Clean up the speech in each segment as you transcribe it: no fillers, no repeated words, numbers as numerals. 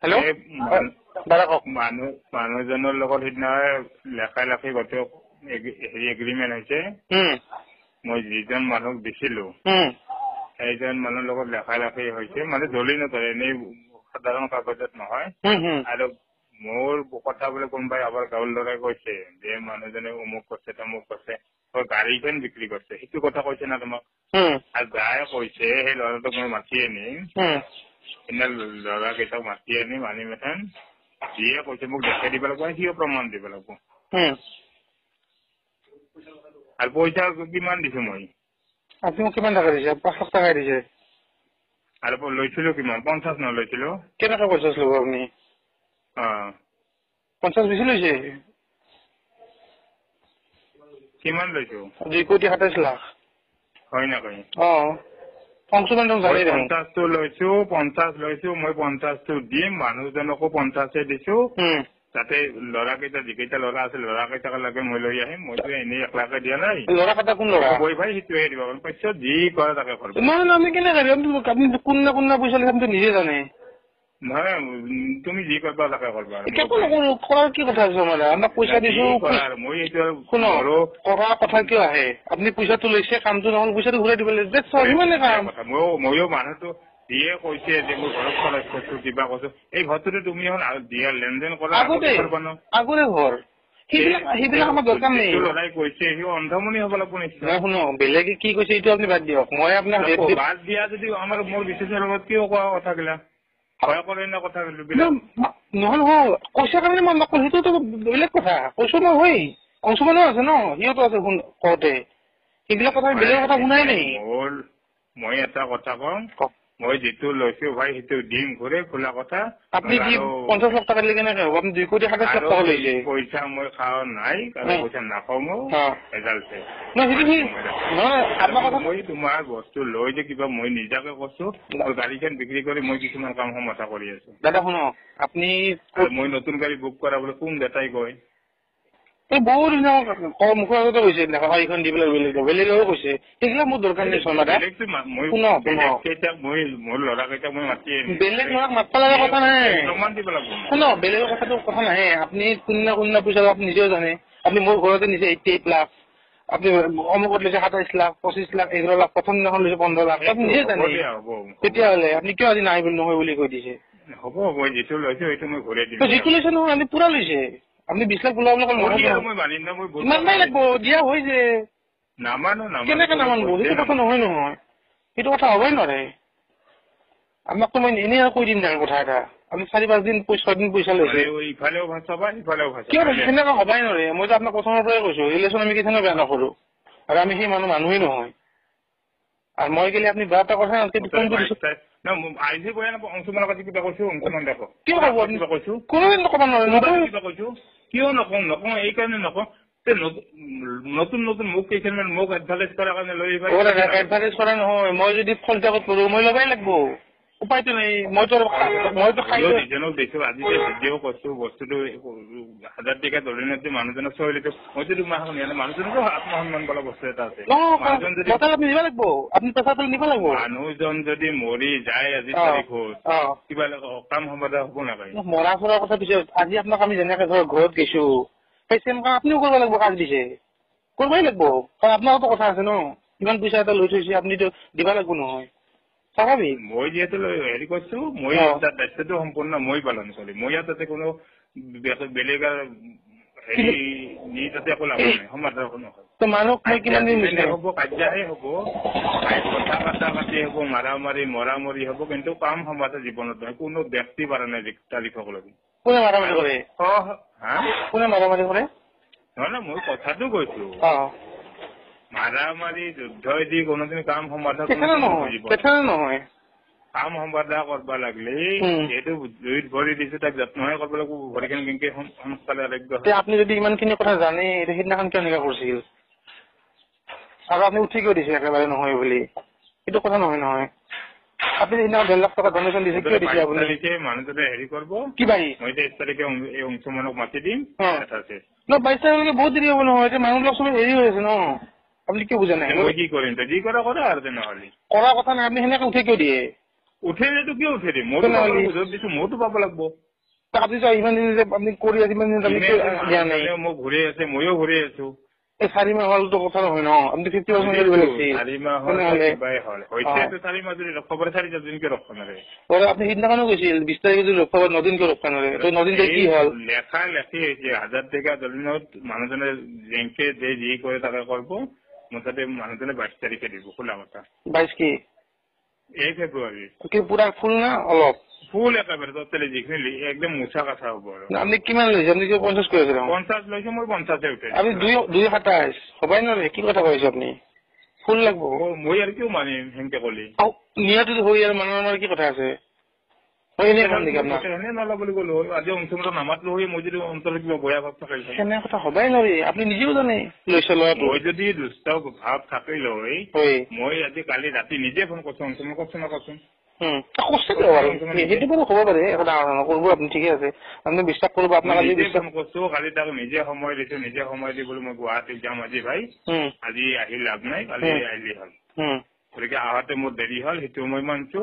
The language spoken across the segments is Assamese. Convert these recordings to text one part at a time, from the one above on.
হেল্ল' দাদা কওক। মানুহজনৰ লগত সিদিনা লেখাই লেখি গোটেই হেৰি এগ্ৰিমেণ্ট হৈছে। মই যিজন মানুহক দিছিলো সেইজন মানুহৰ লগত লেখাই লেখি হৈছে, মানে দলি নধৰে, এনেই সাধাৰণ কাগজত নহয়। আৰু মোৰ কথা বোলে কোনোবাই আবাৰ গাঁৱৰ ল'ৰাই কৈছে যে মানুহজনে অমুক কৰিছে তমুক কৰিছে, গাড়ীখন বিক্ৰী কৰিছে, সেইটো কথা কৈছে না তোমাক। আৰু যাই কৈছে সেই ল'ৰাটোক মই মাতি আনিম, সেইদিনা ল'ৰাকেইটাক মাতি আনিম, আনি মেথেন যিয়ে কৈছে মোক দেখাই দিব লাগিব, সিও প্ৰমাণ দিব লাগিব। আৰু পইচা কিমান দিছো মই? আপুনি মোক কিমান টকা দিছে? 5 লাখ টকা দিছে। আৰু লৈছিলো কিমান? 50 নলৈছিলো। কেনেকৈ 50 ল'ব আপুনি? 50 বেছি লৈছে। কিমান লৈছো? 2,27 লাখ। হয় নেকি? অংশমান 50টো লৈছো, 50 লৈছো, মই 50টো দিম, মানুহজনকো 50 দিছো। তাতে ল'ৰাকেইটা যিকেইটা ল'ৰা আছে ল'ৰাকেইটাক লাগে মই লৈ আহিম, মইতো এনেই একলাকে দিয়া নাই। ল'ৰাকেইটা কোন ল'ৰা? বৈ ভাই সেইটোৱে দিব পাছত যি কৰে তাকে কৰিব। নহয় আমি কেনেকে আপুনি কোন পইচা লৈছে নিজে জানে। নহয় তুমি যি কৰিবা তাকে কৰিবা। কৰাৰ কি কথা আছে আমাৰ? আপোনাক পইচা দিছো, মই এইটো কৰা কথা কিয় আহে? আপুনি পইচাটো লৈছে, কামটো নহ'ল, পইচাটো ঘূৰাই দিব লাগে, সিমানে কাম। ময়ো মানুহটো যিয়ে কৈছে যে মই ঘৰত খৰচ কৰিছো কিবা কৈছো, এই ঘৰটোতে তুমি এখন দিয়া লেনদেন কৰা আগৰে ঘৰ। সেইবিলাক আমাৰ দৰকাৰ নেই। ল'ৰাই কৈছে সি অন্ধমণি হ'ব লাগিব নিশ্চয়। শুনো, বেলেগে কি কৈছে এইটো আপুনি বাদ দিয়ক। মই আপোনাক বাদ দিয়া যদি আমাৰ মোৰ বিশেষৰ লগত কিয় কোৱা কথাবিলাক ভয় কৰে না কথা নহয় কৈছে কাৰণে মই নকওঁ, সেইটোতো বেলেগ কথা। কৈছো নহয় অংশমানো আছে ন, সিহঁতো আছে কওঁতে, সেইবিলাক কথা বেলেগ কথা শুনাই নাই। মই এটা কথা কওঁ, মই যিটো লৈছো ভাই সেইটো দিম ঘূৰে খোলা কথা। আপুনি 50 লাখ টকা দিলে কেনেকে হ'ব? আপুনি 2,27 লাখ টকা লৈছে। পইচা মই খাওঁ নাই, কাৰণ পইচা নাপাওঁ মই তোমাৰ বস্তু লৈ যে কিবা মই নিজাকে কৈছো, গাড়ীখন বিক্ৰী কৰি মই কিছুমান কাম সমাধা কৰি আছো। দাদা শুনক, আপুনি মই নতুন গাড়ী বুক কৰা বোলে কোন দেতাই কয়। বহুত মুখৰ আগতে কৈছে গাড়ীখন দি পেলাই বেলেগেও কৈছে, সেইবিলাক মোৰ দৰকাৰ নাই। মোৰ ল'ৰাকেইটাক মই মাতি আহিম, বেলেগ ল'ৰাক মাতিব লগা কথা নাহে। শুনক, বেলেগৰ কথাটো কথা নাহে। আপুনি কোনদিনা পইচা আপুনি নিজেও জানে। আপুনি মোৰ ঘৰতে নিছে 88 লাখ, আপুনি অমুকত লৈছে 27 লাখ, 25 লাখ, 11 লাখ, প্ৰথম দিনাখন লৈছে 15 লাখ, আপুনি নিজে জানে। তেতিয়াহ'লে আপুনি কিয় আজি নাই বুলি নহয় বুলি কৈ দিছে? হ'ব, মই যিটো লৈছো সেইটো মই ঘূৰাই দিম। যিটো লৈছে নহয় আপুনি পুৰা লৈছে। আপুনি 20 লাখ বোলা ইমানটাই লাগব, দিয়া হৈছে। কেনেকে নামানব? সেইটো কথা নহয় নহয়, সেইটো কথা হবই নোৱাৰে। আপোনাকতো মই এনেই কৈ দিম নাই কথা এটা। আপুনি 4-5 দিন 6 দিন পইচা লৈছে, কিয় সেনেকুৱা হবাই নোৱাৰে। মইতো আপোনাক প্ৰথমৰ পৰাই কৈছো, ৰিলেশ্যন আমি কেতিয়াও বেয়া নকৰো, আৰু আমি সেই মানুহেই নহয়। আৰু মই গেলে আপুনি বেয়া এটা কথা কিয় নকওঁ এই কাৰণে নকওঁ, নতুন মোক কেইখনমান মোক এডভাৰটাইজ কৰাৰ কাৰণে লৈ এডভাৰটাইজ কৰা নহয়। মই যদি ফলটাকত কৰো মই লগাই লাগব, উপায়তো নাই। মইতো দিছো আজি ভিডিঅ' কৈছো, বস্তুটো 1000 টকা ধৰি নাছিল মানুহজনক চলিটো মইতো তোমাক মানুহজনকো আত্মসন্মান বোলা বস্তু এটা আছে। মানুহজন যদি মৰি যায় আজি তাৰিখত কিবা কাম সমাধা হ'ব নাপায়। মৰা ফুৰাৰ কথা পিছত আজি আপোনাক আমি যেনেকে ধৰক ঘৰত গৈছো, সেই চেম কাম আপুনিও কৰিব লাগিব। কাজ দিছে কৰিবই লাগিব, কাৰণ আপোনাৰতো কথা আছে ন। ইমান পইচা এটা লৈ থৈছে, আপুনিতো দিবা লাগিব নহয়, স্বাভাৱিক। মই যিহেতু হেৰি কৰিছো, মই তাৰ দায়িত্বটো সম্পূৰ্ণ মই পালন কৰিম। মই ইয়াত তাতে কোনো বেলেগ হেৰি নি তাতে একো লাভ নাই, সমাধান নহয়। হ'ব, কাজিয়াহে হ'ব, কথা কাটি হ'ব, মাৰি মৰামৰি হ'ব, কিন্তু কাম সমাধান জীৱনত নহয়। কোনো ব্যক্তি পাৰা নাই তাৰিখক লাগি। কোনে মাৰামাৰি কৰে? কোনে মাৰামাৰি কৰে? নহয়, মই কথাটো কৈছো, মাৰামাৰি যুদ্ধ দি কোনোদিন কাম সমাধান নহয়। কাম সমাধা কৰবা লাগিলে যিহেতু জুইত ভৰি দিছো, তাক যত্নহে কৰিব লাগিব। ভৰিখন কেনেকে সোনকালে আৰোগ্য হয়। আপুনি যদি ইমানখিনি কথা জানে, সেইদিনাখন কিয় এনেকুৱা কৰিছিল? আৰু আপুনি উঠি কিয় দিছে একেবাৰে নহয় বুলি? সেইটো কথা নহয় নহয়। আপুনি সিদিনা 1.5 লাখ টকা ডনেশ্যন দিছে, কিয় দিছে আপুনি? মানুহজনে হেৰি কৰিব কি বাৰী? মই 23 তাৰিখে এই অংশমানক মাতি দিম। 22 তাৰিখলৈকে বহুত দেৰি হ'ব নহয়। এতিয়া মানুহবিলাক চবে হেৰি হৈ আছে ন, আপুনি কিয় বুজা নাই? মই কি কৰিম? যি কৰা কৰা আৰু তেনেহ'লে কৰা কথা নাই। আপুনি সেনেকে উঠে কিয় দিয়ে? উঠে দিয়েতো কিয় উঠে দিম মইতো দিছো মইতো পাব লাগব আপনি তো ইমান দিন যে আপনি কৰি আছে ইমান দিন আপনি দিয়া নাই মই ঘূৰি আছে ময়ো ঘূৰি আছো এই 4 মাহ হলতো কথা নহয় ন আপনি 50% কৰিব লাগিছিল 4 মাহ হল কিবাই হল হইছে 4 মাহ যদি খবৰে 4 দিনকে ৰখা নৰে ওৰে আপনি হিন্দকানো কৈছিল 20 তাৰিখে যদি ৰখাব 9 দিনকে ৰখা নৰে তো 9 দিন কি হল লেখা লেখি যে 1000 টাকা দলিনত মানুহজনে জেংকে যে যি কৰে তাকে কৰিব মতে মানুহজনে 22 তাৰিখে দিব খোলা কথা 22 কি 1 ফেব্ৰুৱাৰী কি পুৰা ফুল না অলপ ফুল একেবাৰে টোটালি যিখিনি একদম মুছা কথা হ'ব আৰু আপনি কিমান লৈছে আপনি কি 50 কৈছে 50 লৈছে মই 50 এ উঠে আপনি 227 হবাই নৰে কি কথা কৈছে আপনি ফুল লাগব মই আৰু কিয় মানিম হেনকে কলি নিয়াটো হৈ আৰু মানুহৰ কি কথা আছে হয়নে মান দিকে আপনা হেনে নলা বুলি কলো আজি অংশমত নামাতলো হৈ মই যদি অন্তৰত কিবা বয়া ভাব থাকে হেনে কথা হবাই নৰে আপনি নিজেও জানে লৈছে লয়াটো মই যদি দুষ্ট ভাব থাকে লৈ মই আজি কালি ৰাতি নিজে ফোন কৰিছো অংশমত কচোন না কচোন কষ্ট দিব পাৰে সেইটো বাৰু হ'ব পাৰে এটা কৰিব আপনি ঠিকে আছে আপনি বিশ্বাস কৰিব আপনার আজি বিশ্বাস করছো কালি তাকে নিজে সময় দিছো নিজে সময় দি বলে মই গুৱাহাটী যাম আজি ভাই আজি আহি লাভ নাই কালি আহিলি হল গতিকে আহাতে মোৰ দেৰি হল সেইটো মই মানছো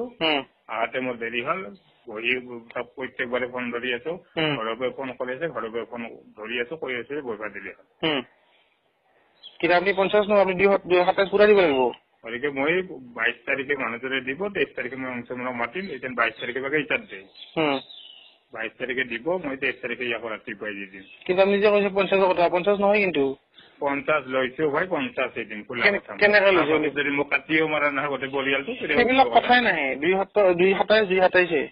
আহাতে মোৰ দেৰি হল বহি সব প্ৰত্যেকবাৰে ফোন ধৰি আছো ঘৰৰ পৰা ফোন কৰি আছে ঘৰৰ পৰা ফোন ধৰি আছো কৈ আছো বহিবা দিলি হল কিন্তু আপনি 50 ন আপনি 227 পুরা দিব লাগিব গতিকে মই 22 তাৰিখে মানুহজনে দিব 23 তাৰিখে মই অংশমূলক মাতিম এতিয়া 22 তাৰিখে বাকে ইটাত দে 22 তাৰিখে দিব মই 23 তাৰিখে ইয়াক ৰাতিপুৱাই দি দিম কিন্তু আপনি যে কৈছে 50 কথা 50 নহয় কিন্তু 50 লৈছো ভাই 50 এদিন খোলা কথা কেনেকৈ লৈছো যদি মোক কাটিও মাৰা নহয় গোটেই বলিয়ালটো সেইবিলাক কথাই নাহে 227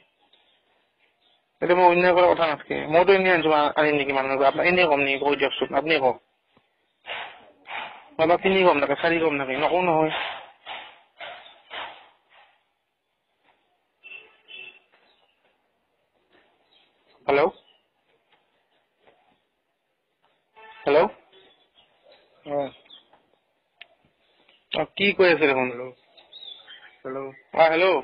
এটা মই অন্য কৰা কথা নাথাকে মইতো এনে আনিম নেকি মানুহ আপোনাক এনেই কম নেকি কৈ দিয়কচোন আপুনি কওক বাবা 3 কম নাকে 4 কম নাকে নকওঁ নহয় হেল্ল' হেল্ল' কি কৈ আছে দেখোন হেল্ল' হেল্ল'